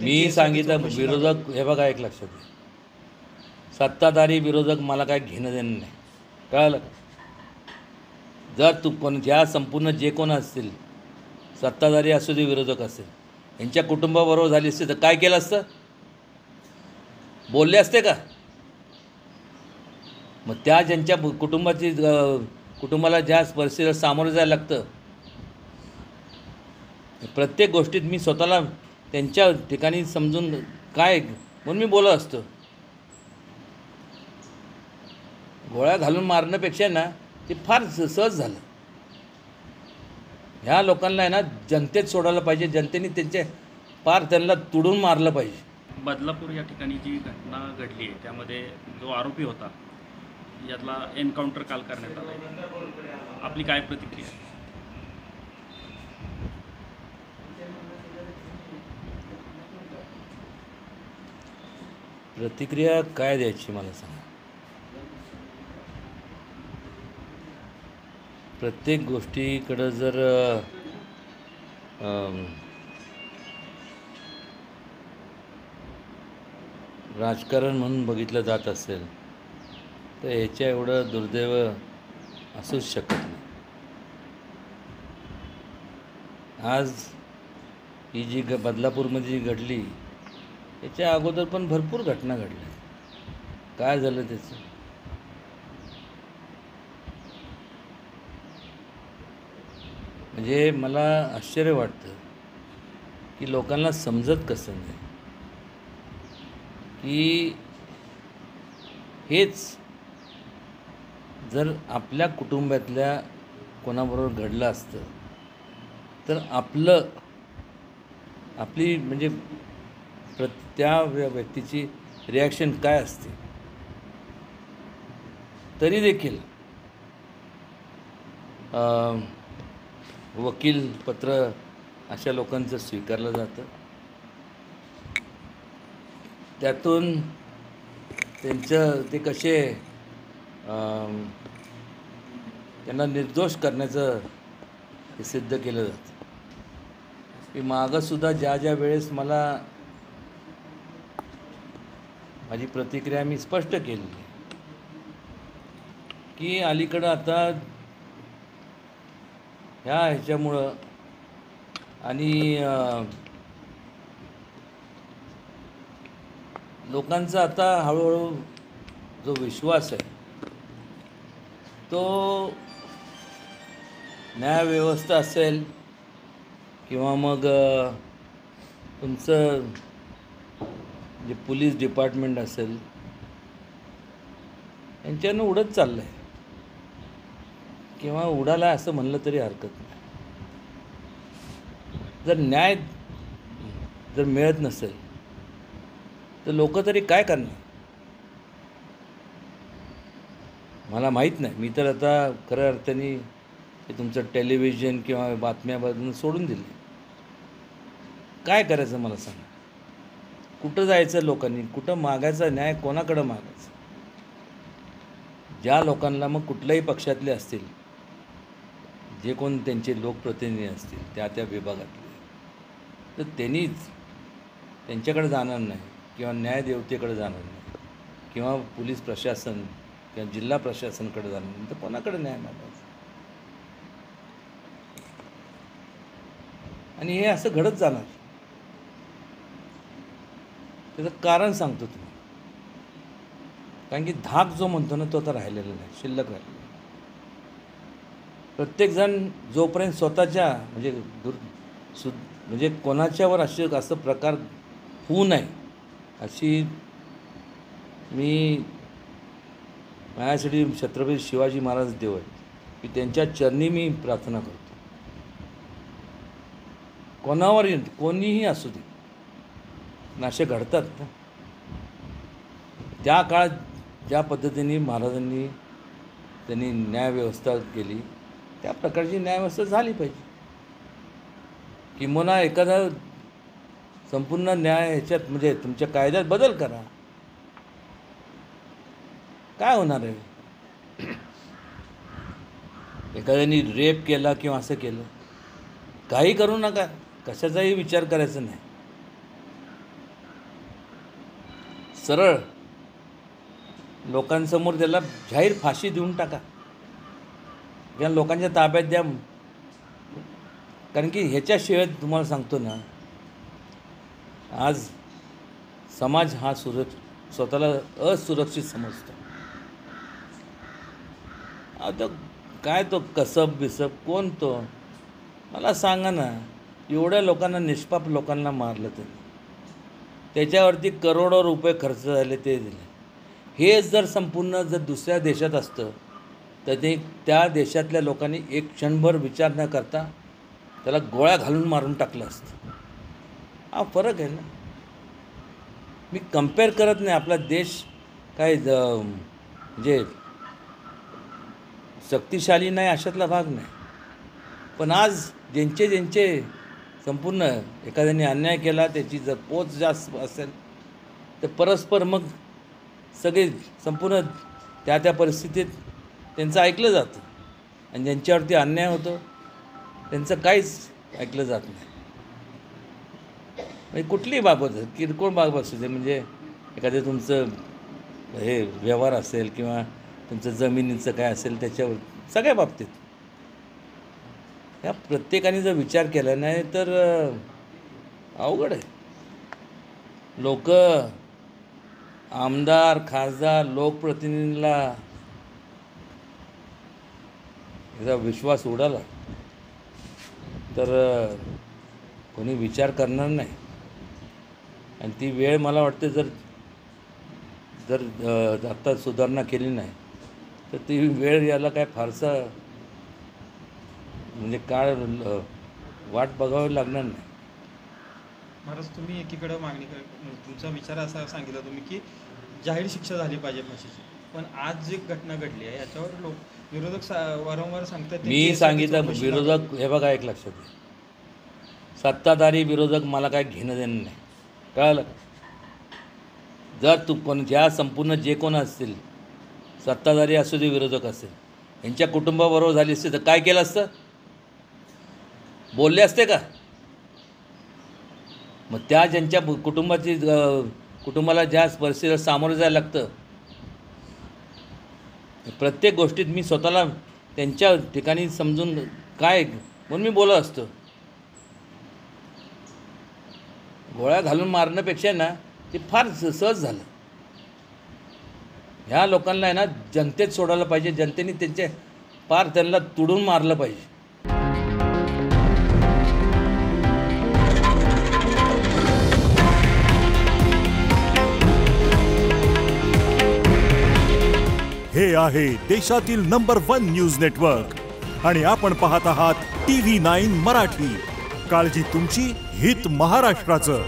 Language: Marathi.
मी सांगितलं विरोधक हे बघा एक लक्षात घ्या, सत्ताधारी विरोधक मला काय घेणं देणं नाही, कळलं का? जर तू कोण ज्या संपूर्ण जे कोण असतील सत्ताधारी असू दे विरोधक असेल यांच्या कुटुंबाबरोबर झाली असते तर काय केलं असतं? बोलले असते का? मग त्या ज्यांच्या कुटुंबाला ज्या परिस्थितीला सामोरं जायला लागतं प्रत्येक गोष्टीत मी स्वतःला त्यांच्या ठिकाणी समजून काय म्हणून मी बोलत असतो. गोळ्या घालून मारण्यापेक्षा ना ते फार सहज झालं. ह्या लोकांना आहे ना जनतेत सोडायला पाहिजे, जनतेने त्यांना तुडून मारलं पाहिजे. बदलापूर या ठिकाणी जी घटना घडली आहे त्यामध्ये जो आरोपी होता यातला एन्काउंटर काल करण्यात आला आहे, आपली काय प्रतिक्रिया? प्रतिक्रिया काय द्यायची मला सांगा. प्रत्येक गोष्टीकडं जर राजकारण म्हणून बघितलं जात असेल तर ह्याच्या एवढं दुर्दैव असूच शकत नाही. आज ही जी बदलापूरमध्ये जी घडली याच्या अगोदर पण भरपूर घटना घडल्या. काय झालं त्याचं? म्हणजे मला आश्चर्य वाटतं की लोकांना समजत कसं नाही की हेच जर आपल्या कुटुंबातल्या कोणाबरोबर घडलं असतं तर आपली म्हणजे त्या व्यक्तीची रिॲक्शन काय असते. तरी देखील वकीलपत्र अशा लोकांचं स्वीकारलं जातं. त्यातून ते कसे त्यांना निर्दोष करण्याचं हे सिद्ध केलं जातं. की मागंसुद्धा ज्या वेळेस माझी प्रतिक्रिया मी स्पष्ट केली की अलीकडं आता ह्याच्यामुळं आणि लोकांचा आता हळूहळू जो विश्वास आहे तो न्यायव्यवस्था असेल किंवा मग तुमचं जे पोलीस डिपार्टमेंट असेल यांच्यानं उडत चाललं आहे किंवा उडाला असं म्हणलं तरी हरकत नाही. जर न्याय मिळत नसेल तर लोक तरी काय करणार? मला माहीत नाही. मी तर आता खऱ्या अर्थाने ते तुमचं टेलिव्हिजन किंवा बातम्यामधून सोडून दिले. काय करायचं मला सांगा. कुठं जायचं लोकांनी? कुठं मागायचं न्याय? कोणाकडं मागायचं? ज्या लोकांना मग कुठल्याही पक्षातले असतील, जे कोण त्यांचे लोकप्रतिनिधी असतील त्या विभागातले, तर त्यांच्याकडे जाणार नाही किंवा न्यायदेवतेकडे जाणार नाही किंवा पोलीस प्रशासन किंवा जिल्हा प्रशासनाकडे जाणार नाही तर कोणाकडे न्याय मागायचा? आणि हे असं घडत जाणार. त्याचं कारण सांगतो तुम्हाला. कारण की धाक जो म्हणतो ना तो आता राहिलेला नाही, शिल्लक राहिलेला. प्रत्येकजण जोपर्यंत स्वतःच्या म्हणजे कोणाच्यावर असं प्रकार होऊ नये अशी मी माझ्यासाठी छत्रपती शिवाजी महाराज देव आहेत की त्यांच्या चरणी मी प्रार्थना करतो. कोणीही असू दे, असे घडतात ना. त्या काळात ज्या पद्धतीने महाराजांनी त्यांनी न्यायव्यवस्था केली त्या प्रकारची न्यायव्यवस्था झाली पाहिजे. किंबहुना एखादा संपूर्ण न्याय ह्याच्यात म्हणजे तुमच्या कायद्यात बदल करा. काय होणार आहे? एखाद्याने रेप केला किंवा असं केलं, काही करू नका, कशाचाही विचार करायचा नाही. सरळ लोकांसमोर त्याला जाहीर फाशी देऊन टाका किंवा लोकांच्या ताब्यात द्या. कारण की ह्याच्याशिवाय तुम्हाला सांगतो ना, आज समाज हा स्वतःला असुरक्षित समजतो. आता काय तो कसब बिसब कोण तो मला सांगा ना. एवढ्या लोकांना, निष्पाप लोकांना मारलं त्यांनी, त्याच्यावरती करोडो रुपये खर्च झाले, ते दिले. हे जर संपूर्ण जर दुसऱ्या देशात असतं तर ते त्या देशातल्या लोकांनी एक क्षणभर विचार न करता त्याला गोळ्या घालून मारून टाकलं असतं. हा फरक आहे ना. मी कम्पेअर करत नाही. आपला देश काय म्हणजे शक्तिशाली नाही अशातला भाग नाही. पण आज ज्यांचे संपूर्ण एखाद्याने अन्याय केला, त्याची जर पोच जास्त असेल तर परस्पर मग सगळे संपूर्ण त्या परिस्थितीत त्यांचं ऐकलं जातं. आणि ज्यांच्यावरती अन्याय होतो त्यांचं काहीच ऐकलं जात नाही. म्हणजे कुठलीही बाबत, किरकोळ बाबत असू दे, म्हणजे एखादं तुमचं हे व्यवहार असेल किंवा तुमचं जमिनीचं काय असेल, त्याच्यावर सगळ्या बाबतीत ह्या प्रत्येकाने जर विचार केला नाही तर अवघड आहे. लोक आमदार, खासदार, लोकप्रतिनिधीला याचा विश्वास उडाला तर कोणी विचार करणार नाही. आणि ती वेळ मला वाटते जर आता सुधारणा केली नाही तर ती वेळ याला काय फारसा म्हणजे काळ वाट बघावी लागणार नाही. महाराज, तुम्ही एकीकडे तुमचा विचार असा सांगितला तुम्ही की जाहीर शिक्षा झाली पाहिजे फाशीची. पण आज जी घटना घडली आहे याच्यावर विरोधक वारंवार सांगतात. मी सांगितलं विरोधक, हे बघा एक लक्षात घ्या, सत्ताधारी विरोधक मला काय घेणं देणं नाही, कळलं? जर ज्या संपूर्ण जे कोण असतील, सत्ताधारी असू दे विरोधक असेल, यांच्या कुटुंबाबरोबर झाली असते तर काय केलं असतं? बोलले असते का? मग त्या ज्यांच्या कुटुंबाला ज्या परिस्थितीला सामोरं जायला लागतं, प्रत्येक गोष्टीत मी स्वतःला त्यांच्या ठिकाणी समजून काय म्हणून मी बोलत असतो. गोळ्या घालून मारण्यापेक्षा ना ते फार सहज झालं. ह्या लोकांना आहे ना जनतेत सोडायला पाहिजे. जनतेने त्यांचे पार त्यांना तुडून मारलं पाहिजे. हे आहे देशातील नंबर 1 न्यूज नेटवर्क आणि आपण पाहत आहात TV9 मराठी. काळजी तुमची, हित महाराष्ट्राचं.